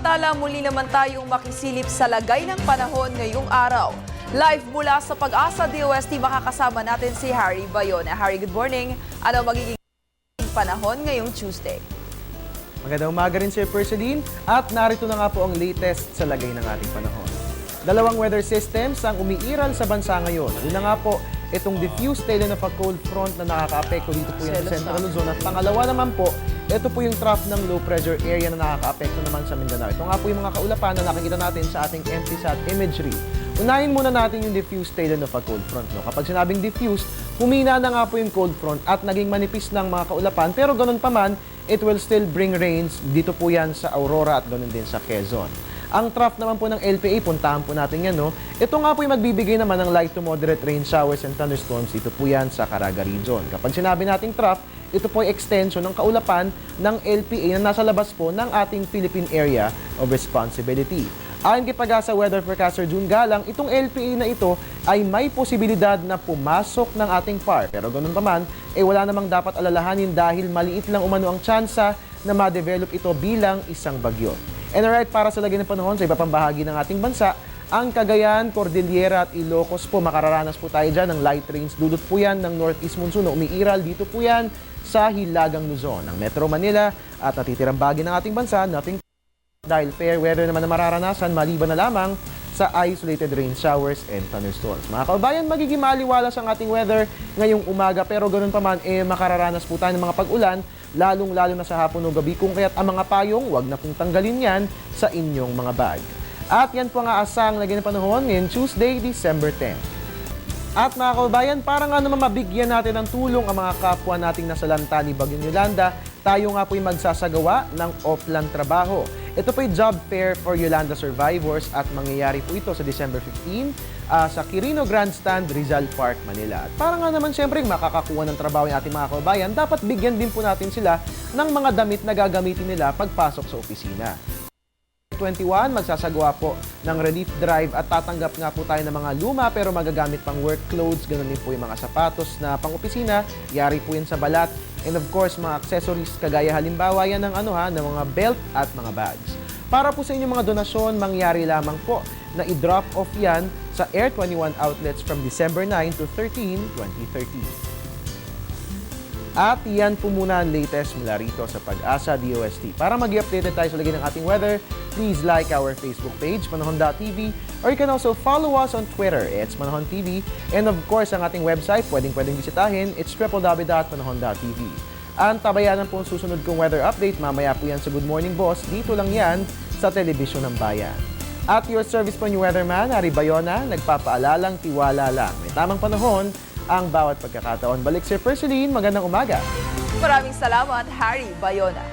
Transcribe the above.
Samantala, muli naman tayong makisilip sa lagay ng panahon ngayong araw. Live mula sa Pag-asa DOST, makakasama natin si Harry Bayona. Harry, good morning. Ano magiging panahon ngayong Tuesday? Magandang umaga rin Sir Perseline at narito na nga po ang latest sa lagay ng ating panahon. Dalawang weather systems ang umiiral sa bansa ngayon. Una nga po, itong diffuse tail of a cold front na nakakaapekto dito po yan sa Central Luzon. At pangalawa naman po, ito po yung trough ng low pressure area na nakakaapekto naman sa Mindanao. Ito nga po yung mga kaulapan na nakikita natin sa ating MTSAT imagery. Unahin muna natin yung diffuse tail of a cold front. No? Kapag sinabing diffuse, humina na nga po yung cold front at naging manipis ng mga kaulapan. Pero ganun pa man, it will still bring rains. Dito po yan sa Aurora at ganun din sa Quezon. Ang trough naman po ng LPA, puntahan po natin yan, no? Ito nga po yung magbibigay naman ng light to moderate rain showers and thunderstorms. Ito po yan sa Caraga region. Kapag sinabi nating trough, ito po ay extension ng kaulapan ng LPA na nasa labas po ng ating Philippine Area of Responsibility. Ayon kay Pag-asa Weather Forecaster June Galang, itong LPA na ito ay may posibilidad na pumasok ng ating PAR. Pero ganun pa man, wala namang dapat alalahanin dahil maliit lang umano ang tsansa na ma-develop ito bilang isang bagyo. And alright, para sa lagay ng panahon sa iba pang bahagi ng ating bansa, ang Cagayan, Cordillera at Ilocos po, makararanas po tayo dyan ng light rains. Dulot po yan ng northeast monsoon na umiiral. Dito po yan sa Hilagang Luzon, ng Metro Manila at natitirang bahagi ng ating bansa, nothing dahil fair weather naman na mararanasan maliban na lamang sa isolated rain showers and thunderstorms. Mga kabayan, magiging maliwalas ang ating weather ngayong umaga pero ganoon pa man, makararanas po tayo ng mga pag-ulan, lalong-lalo na sa hapon o gabi, kung kaya't ang mga payong, wag na pong tanggalin yan sa inyong mga bag. At yan po nga asang lagay ng panahon ngayon Tuesday, December 10. At mga kabayan, para nga naman mabigyan natin ng tulong ang mga kapwa nating nasa lanta ni Bagyong Yolanda, tayo nga po'y magsasagawa ng offline trabaho. Ito po'y job fair for Yolanda survivors at mangyayari po ito sa December 15 sa Quirino Grandstand, Rizal Park, Manila. At para nga naman siyempre makakakuha ng trabaho yung ating mga kababayan, dapat bigyan din po natin sila ng mga damit na gagamitin nila pagpasok sa opisina. 21, magsasagawa po ng relief drive at tatanggap nga po tayo ng mga luma pero magagamit pang work clothes, ganun din po yung mga sapatos na pang-opisina, yari po yun sa balat, and of course mga accessories kagaya halimbawa yan ng ng mga belt at mga bags. Para po sa inyong mga donasyon, mangyari lamang po na i-drop off yan sa Air 21 outlets from December 9 to 13, 2013. At yan po muna ang latest mula rito sa Pag-asa DOST. Para mag-i-updated tayo sa lagay ng ating weather, please like our Facebook page, Manahon.tv, or you can also follow us on Twitter, it's Manahon TV. And of course, ang ating website, pwedeng bisitahin, it's www.manahon.tv. Ang tabayanan po ang susunod kong weather update, mamaya po yan sa Good Morning Boss, dito lang yan sa Telebisyon ng Bayan. At your service po yung weatherman, Harry Bayona, nagpapaalalang tiwala lang. May tamang panahon ang bawat pagkakataon. Balik Sir Perseline, magandang umaga. Maraming salamat, Harry Bayona.